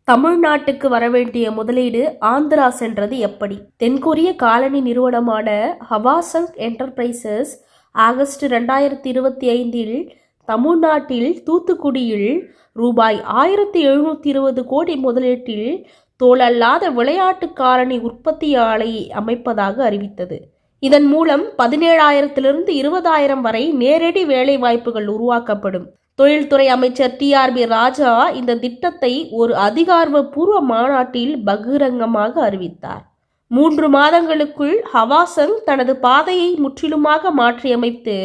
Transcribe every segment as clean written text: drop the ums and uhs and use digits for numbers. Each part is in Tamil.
தமிழ்நாட்டுக்கு வரவேண்டிய முதலீடு ஆந்திரா சென்றது எப்படி? தென்கொரிய காலனி நிறுவனமான ஹவாசங் என்டர்பிரைசஸ் ஆகஸ்ட் 2025 தமிழ்நாட்டில் தூத்துக்குடியில் ரூபாய் 1720 கோடி முதலீட்டில் தோலல்லாத விளையாட்டு காலனி உற்பத்தி ஆலையை அமைப்பதாக அறிவித்தது. இதன் மூலம் 17,000 20,000 வரை நேரடி வேலை வாய்ப்புகள் உருவாக்கப்படும். தொழில்துறை அமைச்சர் TRB ராஜா இந்த திட்டத்தை ஒரு அதிகாரப்பூர்வ மாநாட்டில் பகிரங்கமாக அறிவித்தார். 3 மாதங்களுக்குள் ஹவாசங் தனது பாதையை முற்றிலுமாக மாற்றியமைத்து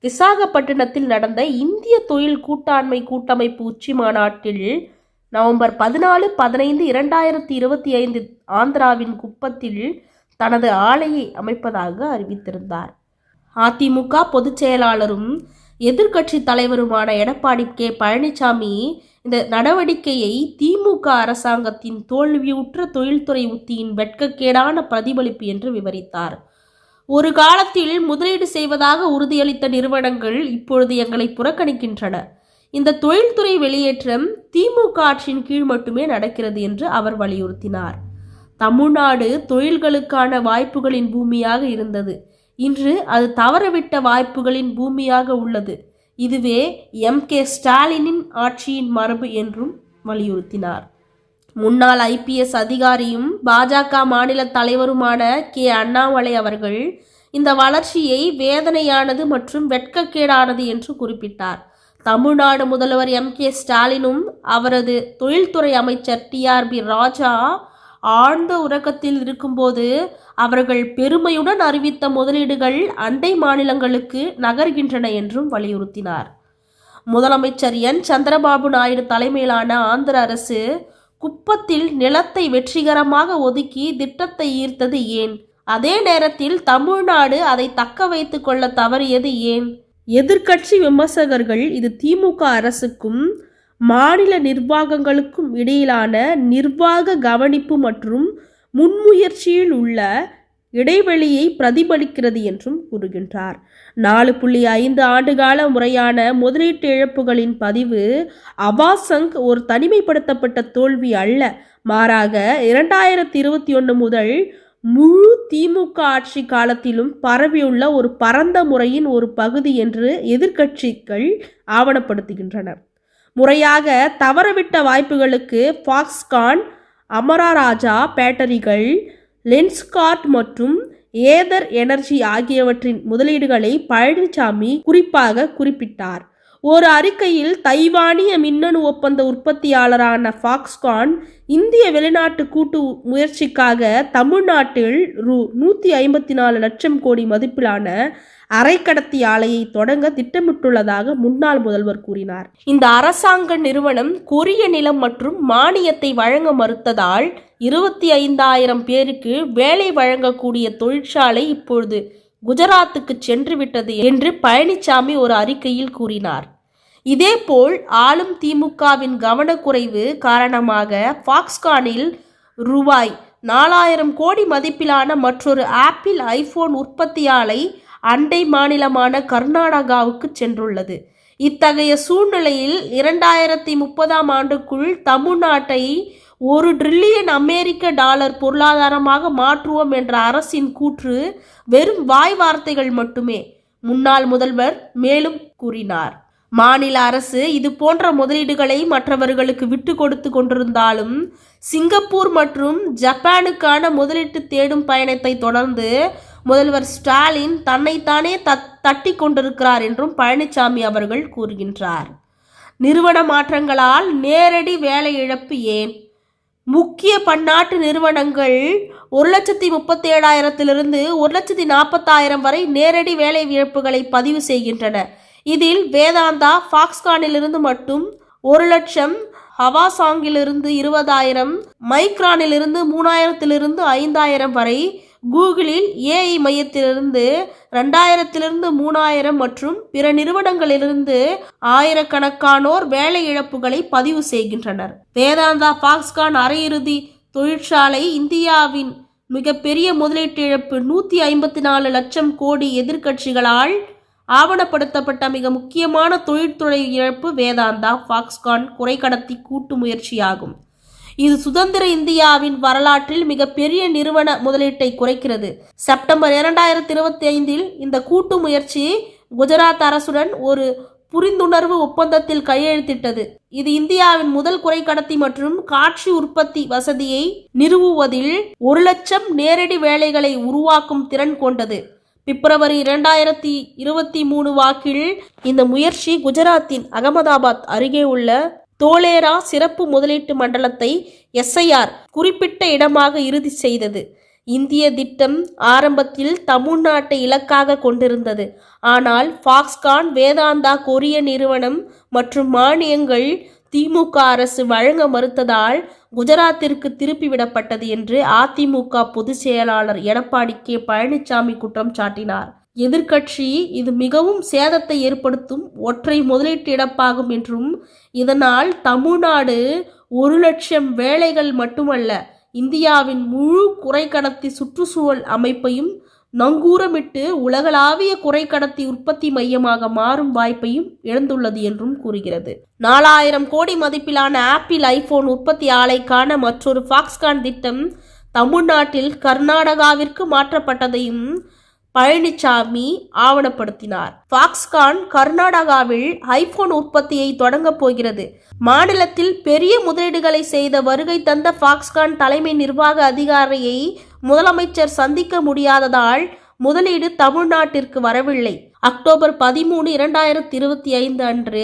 விசாகப்பட்டினத்தில் நடந்த இந்திய தொழில் கூட்டாண்மை கூட்டமைப்பு உச்சி மாநாட்டில் நவம்பர் 14-15 2025 ஆந்திராவின் குப்பத்தில் தனது ஆலையை அமைப்பதாக அறிவித்திருந்தார். அதிமுக பொதுச் செயலாளரும் எதிர்க்கட்சி தலைவருமான எடப்பாடி பழனிசாமி இந்த நடவடிக்கையை திமுக அரசாங்கத்தின் தோல்வியுற்ற தொழில்துறை உத்தியின் வெட்கக்கேடான பிரதிபலிப்பு என்று விவரித்தார். ஒரு காலத்தில் முதலீடு செய்வதாக உறுதியளித்த நிறுவனங்கள் இப்பொழுது எங்களை புறக்கணிக்கின்றன. இந்த தொழில்துறை வெளியேற்றம் திமுக ஆட்சியின் கீழ் மட்டுமே நடக்கிறது என்று அவர் வலியுறுத்தினார். தமிழ்நாடு தொழில்களுக்கான வாய்ப்புகளின் பூமியாக இருந்தது. இன்று அது தவறவிட்ட வாய்ப்புகளின் பூமியாக உள்ளது. இதுவே MK ஸ்டாலினின் ஆட்சியின் மரபு என்றும் வலியுறுத்தினார். முன்னாள் IPS அதிகாரியும் பாஜக மாநில தலைவருமான அண்ணாமலை அவர்கள் இந்த வளர்ச்சியை வேதனையானது மற்றும் வெட்கக்கேடானது என்று குறிப்பிட்டார். தமிழ்நாடு முதல்வர் MK ஸ்டாலினும் அவரது தொழில்துறை அமைச்சர் TRB ராஜா ஆழ்ந்த உறக்கத்தில் இருக்கும்போது அவர்கள் பெருமையுடன் அறிவித்த முதலீடுகள் அண்டை மாநிலங்களுக்கு நகர்கின்றன என்றும் வலியுறுத்தினார். முதலமைச்சர் சந்திரபாபு நாயுடு தலைமையிலான ஆந்திர அரசு குப்பத்தில் நிலத்தை வெற்றிகரமாக ஒதுக்கி திட்டத்தை ஈர்த்தது ஏன்? அதே நேரத்தில் தமிழ்நாடு அதை தக்க வைத்துக் கொள்ள தவறியது ஏன்? எதிர்க்கட்சி விமர்சகர்கள் இது திமுக அரசுக்கும் மாநில நிர்வாகங்களுக்கும் இடையிலான நிர்வாக கவனிப்பு மற்றும் முன்முயற்சியில் உள்ள இடைவெளியை பிரதிபலிக்கிறது என்றும் கூறுகின்றார். 4.5 ஆண்டுகால முறையான முதலீட்டு இழப்புகளின் பதிவு ஹவாசங் ஒரு தனிமைப்படுத்தப்பட்ட தோல்வி அல்ல, மாறாக 2021 முதல் முழு திமுக ஆட்சி காலத்திலும் பரவியுள்ள ஒரு பரந்த முறையின் ஒரு பகுதி என்று எதிர்க்கட்சிகள் ஆவணப்படுத்துகின்றன. முறையாக தவறவிட்ட வாய்ப்புகளுக்கு ஃபாக்ஸ்கான், அமராராஜா பேட்டரிகள், லென்ஸ்கார்ட் மற்றும் ஏதர் எனர்ஜி ஆகியவற்றின் முதலீடுகளை பழனிசாமி குறிப்பாக குறிப்பிட்டார். ஒரு அறிக்கையில் தைவானிய மின்னணு ஒப்பந்த உற்பத்தியாளரான ஃபாக்ஸ்கான் இந்திய வெளிநாட்டு கூட்டு முயற்சிக்காக தமிழ்நாட்டில் ரூ.154 லட்சம் கோடி மதிப்பிலான அரைக்கடத்தி ஆலையை தொடங்க திட்டமிட்டுள்ளதாக முன்னாள் முதல்வர் கூறினார். இந்த அரசாங்க நிறுவனம் கொரிய நிலம் மற்றும் மானியத்தை வழங்க மறுத்ததால் 25,000 பேருக்கு வேலை வழங்கக்கூடிய தொழிற்சாலை இப்பொழுது குஜராத்துக்கு சென்று விட்டது என்று பழனிசாமி ஒரு அறிக்கையில் கூறினார். இதேபோல் ஆளும் திமுகவின் கவனக்குறைவு காரணமாக ஃபாக்ஸ்கானில் ரூபாய் 4,000 கோடி மதிப்பிலான மற்றொரு ஆப்பிள் ஐபோன் உற்பத்தி ஆலை அண்டை மாநிலமான கர்நாடகாவுக்கு சென்றுள்ளது. இத்தகைய சூழ்நிலையில் 2030 ஆண்டுக்குள் தமிழ்நாட்டை $1 டிரில்லியன் அமெரிக்க பொருளாதாரமாக மாற்றுவோம் என்ற அரசின் கூற்று வெறும் வாய் வார்த்தைகள் மட்டுமே, முன்னாள் முதல்வர் மேலும் கூறினார். மாநில அரசு இது போன்ற முதலீடுகளை மற்றவர்களுக்கு விட்டு கொடுத்து கொண்டிருந்தாலும் சிங்கப்பூர் மற்றும் ஜப்பானுக்கான முதலீட்டு தேடும் பயணத்தை தொடர்ந்து முதல்வர் ஸ்டாலின் தன்னைத்தானே தட்டி கொண்டிருக்கிறார் என்றும் பழனிசாமி அவர்கள் கூறுகின்றார். நிறுவன மாற்றங்களால் நேரடி வேலை இழப்பு ஏன்? முக்கிய பன்னாட்டு நிறுவனங்கள் 1,37,000 1,40,000 வரை நேரடி வேலை இழப்புகளை பதிவு செய்கின்றன. இதில் வேதாந்தா ஃபாக்ஸ்கானிலிருந்து மட்டும் 1,00,000, ஹவாசாங்கிலிருந்து 20,000, மைக்ரானிலிருந்து 3,000 5,000 வரை, கூகுளில் AI மையத்திலிருந்து 2,000 3,000 மற்றும் பிற நிறுவனங்களிலிருந்து ஆயிரக்கணக்கானோர் வேலை இழப்புகளை பதிவு செய்கின்றனர். வேதாந்தா ஃபாக்ஸ்கான் அரையிறுதி தொழிற்சாலை இந்தியாவின் மிகப்பெரிய முதலீட்டு இழப்பு 154 லட்சம் கோடி. எதிர்க்கட்சிகளால் ஆவணப்படுத்தப்பட்ட மிக முக்கியமான தொழில்துறை இழப்பு வேதாந்தா ஃபாக்ஸ்கான் குறைக்கடத்தி கூட்டு முயற்சியாகும். இது சுதந்திர இந்தியாவின் வரலாற்றில் மிகப்பெரிய நிறுவன முதலீட்டை குறைக்கிறது. செப்டம்பர் 2025 இந்த கூட்டு முயற்சி குஜராத் அரசுடன் ஒரு புரிந்துணர்வு ஒப்பந்தத்தில் கையெழுத்திட்டது. இது இந்தியாவின் முதல் குறைக்கடத்தி மற்றும் காட்சி உற்பத்தி வசதியை நிறுவுவதில் 1,00,000 நேரடி வேலைகளை உருவாக்கும் திறன் கொண்டது. பிப்ரவரி 2023 வாக்கில் இந்த முயற்சி குஜராத்தின் அகமதாபாத் அருகே உள்ள தோலேரா சிறப்பு முதலீட்டு மண்டலத்தை SIR குறிப்பிட்ட இடமாக இறுதி செய்தது. இந்திய திட்டம் ஆரம்பத்தில் தமிழ்நாட்டை இலக்காக கொண்டிருந்தது. ஆனால் ஃபாக்ஸ்கான், வேதாந்தா கொரிய நிறுவனம் மற்றும் மானியங்கள் திமுக அரசு வழங்க மறுத்ததால் குஜராத்திற்கு திருப்பிவிடப்பட்டது என்று அதிமுக பொதுச் செயலாளர் எடப்பாடி கே. பழனிசாமி குற்றம் சாட்டினார். எதிர்க்கட்சி இது மிகவும் சேதத்தை ஏற்படுத்தும் ஒற்றை முதலீட்டு இழப்பாகும் என்றும், இதனால் தமிழ்நாடு 1,00,000 வேலைகள் மட்டுமல்ல, இந்தியாவின் முழு குறைக்கடத்தி சுற்றுச்சூழல் அமைப்பையும் நங்கூரமிட்டு உலகளாவிய குறைக்கடத்தி உற்பத்தி மையமாக மாறும் வாய்ப்பையும் இழந்துள்ளது என்றும் கூறுகிறது. 4,000 கோடி மதிப்பிலான ஆப்பிள் ஐபோன் உற்பத்தி ஆலைக்கான மற்றொரு ஃபாக்ஸ்கான் திட்டம் தமிழ்நாட்டில் கர்நாடகாவிற்கு மாற்றப்பட்டதையும் பழனிசாமி ஆவணப்படுத்தினார். ஃபாக்ஸ்கான் கர்நாடகாவில் ஐபோன் உற்பத்தியை தொடங்கப் போகிறது. மாநிலத்தில் பெரிய முதலீடுகளை செய்த வருகை தந்த ஃபாக்ஸ்கான் தலைமை நிர்வாக அதிகாரியை முதலமைச்சர் சந்திக்க முடியாததால் முதலீடு தமிழ்நாட்டிற்கு வரவில்லை. அக்டோபர் 13, 2025 அன்று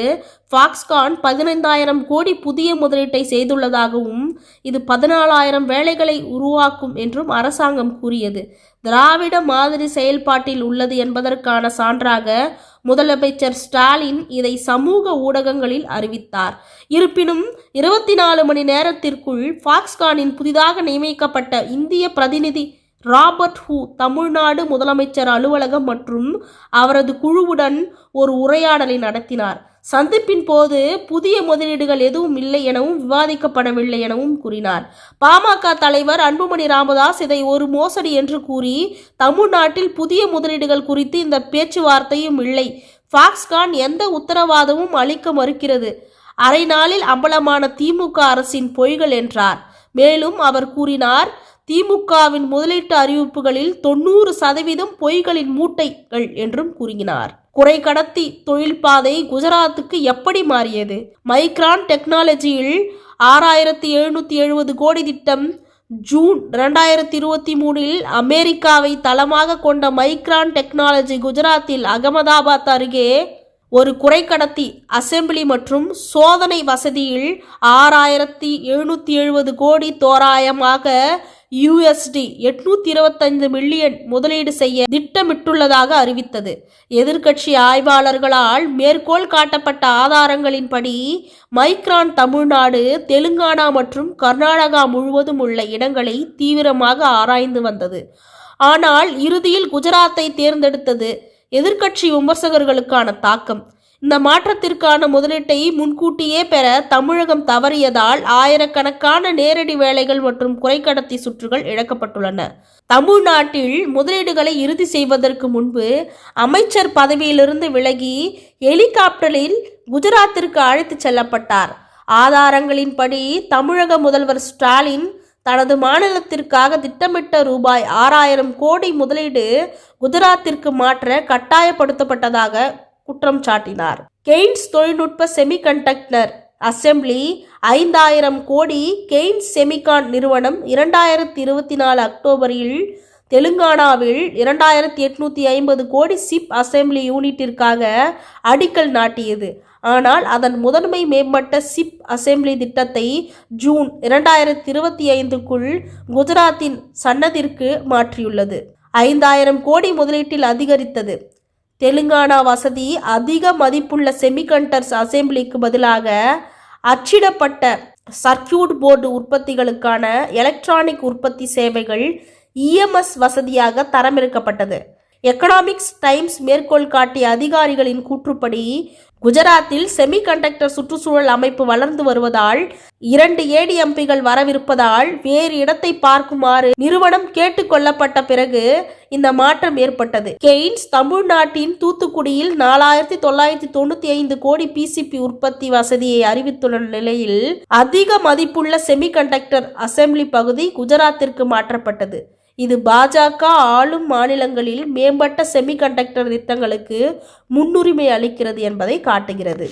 ஃபாக்ஸ்கான் 15,000 கோடி புதிய முதலீட்டை செய்துள்ளதாகவும், இது 14,000 வேலைகளை உருவாக்கும் என்றும் அரசாங்கம் கூறியது. திராவிட மாதிரி செயல்பாட்டில் உள்ளது என்பதற்கான சான்றாக முதலமைச்சர் ஸ்டாலின் இதை சமூக ஊடகங்களில் அறிவித்தார். இருப்பினும் 24 மணி நேரத்திற்குள் ஃபாக்ஸ்கானின் புதிதாக நியமிக்கப்பட்ட இந்திய பிரதிநிதி ராபர்ட் ஹூ தமிழ்நாடு முதலமைச்சர் அலுவலகம் மற்றும் அவரது குழுவுடன் ஒரு உரையாடலை நடத்தினார். சந்திப்பின் போது புதிய முதலீடுகள் எதுவும் இல்லை எனவும் விவாதிக்கப்படவில்லை எனவும் கூறினார். பாமக தலைவர் அன்புமணி ராமதாஸ் இதை ஒரு மோசடி என்று கூறி, தமிழ்நாட்டில் புதிய முதலீடுகள் குறித்து இந்த பேச்சுவார்த்தையும் இல்லை, ஃபாக்ஸ்கான் எந்த உத்தரவாதமும் அளிக்க மறுக்கிறது, அரை நாளில் அம்பலமான திமுக அரசின் பொய்கள் என்றார். மேலும் அவர் கூறினார், திமுகவின் முதலீட்டு அறிவிப்புகளில் 90% பொய்களின் மூட்டைகள் என்றும் கூறினார். குறைக்கடத்தி தொழில்பாதை குஜராத்துக்கு எப்படி மாறியது? மைக்ரான் டெக்னாலஜியில் 6,770 கோடி திட்டம். ஜூன் 2023 அமெரிக்காவை தளமாக கொண்ட மைக்ரான் டெக்னாலஜி குஜராத்தில் அகமதாபாத் அருகே ஒரு குறைக்கடத்தி அசெம்பிளி மற்றும் சோதனை வசதியில் 6,770 கோடி, தோராயமாக USD 825 மில்லியன் முதலீடு செய்ய திட்டமிட்டுள்ளதாக அறிவித்தது. எதிர்க்கட்சி ஆய்வாளர்களால் மேற்கோள் காட்டப்பட்ட ஆதாரங்களின்படி மைக்ரான் தமிழ்நாடு, தெலுங்கானா மற்றும் கர்நாடகா முழுவதும் உள்ள இடங்களை தீவிரமாக ஆராய்ந்து வந்தது. ஆனால் இறுதியில் குஜராத்தை தேர்ந்தெடுத்தது. எதிர்க்கட்சி விமர்சகர்களுக்கான தாக்கம். இந்த மாற்றத்திற்கான முதலீட்டை முன்கூட்டியே பெற தமிழகம் தவறியதால் ஆயிரக்கணக்கான நேரடி வேலைகள் மற்றும் குறைக்கடத்தி சுற்றுகள் இழக்கப்பட்டுள்ளன. தமிழ்நாட்டில் முதலீடுகளை இறுதி செய்வதற்கு முன்பு அமைச்சர் பதவியிலிருந்து விலகி ஹெலிகாப்டரில் குஜராத்திற்கு அழைத்து செல்லப்பட்டார். ஆதாரங்களின்படி தமிழக முதல்வர் ஸ்டாலின் தனது மாநிலத்திற்காக திட்டமிட்ட ரூபாய் 6,000 கோடி முதலீடு குஜராத்திற்கு மாற்ற கட்டாயப்படுத்தப்பட்டதாக குற்றம் சாட்டினார். கெய்ன்ஸ் தொழில்நுட்ப செமிகண்டக்டர் அசெம்பிளி 5,000 கோடி. கெய்ன்ஸ் செமிகான் நிறுவனம் 2024 அக்டோபரில் தெலுங்கானாவில் 2,850 கோடி சிப் அசெம்பிளி யூனிட்டிற்காக அடிக்கல் நாட்டியது. ஆனால் அதன் முதன்மை மேம்பட்ட சிப் அசெம்பிளி திட்டத்தை ஜூன் 2025க்குள் குஜராத்தின் சன்னதிற்கு மாற்றியுள்ளது. 5,000 கோடி முதலீட்டில் அதிகரித்தது. தெலுங்கானா வசதி அதிக மதிப்புள்ள செமிகண்டக்டர்ஸ் அசெம்பிளிக்கு பதிலாக அச்சிடப்பட்ட சர்க்கியூட் போர்டு உற்பத்திகளுக்கான எலக்ட்ரானிக் உற்பத்தி சேவைகள் EMS வசதியாக தரமிறக்கப்பட்டது. எக்கனாமிக்ஸ் டைம்ஸ் மேற்கோள் காட்டிய அதிகாரிகளின் கூற்றுப்படி குஜராத்தில் செமிகண்டக்டர் சுற்றுச்சூழல் அமைப்பு வளர்ந்து வருவதால் 2 ADMPகள் வரவிருப்பதால் வேறு இடத்தை பார்க்குமாறு நிறுவனம் கேட்டுக்கொள்ளப்பட்ட பிறகு இந்த மாற்றம் ஏற்பட்டது. கெய்ன்ஸ் தமிழ்நாட்டின் தூத்துக்குடியில் 4995 கோடி PCP உற்பத்தி வசதியை அறிவித்துள்ள நிலையில் அதிக மதிப்புள்ள செமிகண்டக்டர் அசெம்பிளி பகுதி குஜராத்திற்கு மாற்றப்பட்டது. இது பாஜக ஆளும் மாநிலங்களில் மேம்பட்ட செமிகண்டக்டர் திட்டங்களுக்கு முன்னுரிமை அளிக்கிறது என்பதை காட்டுகிறது.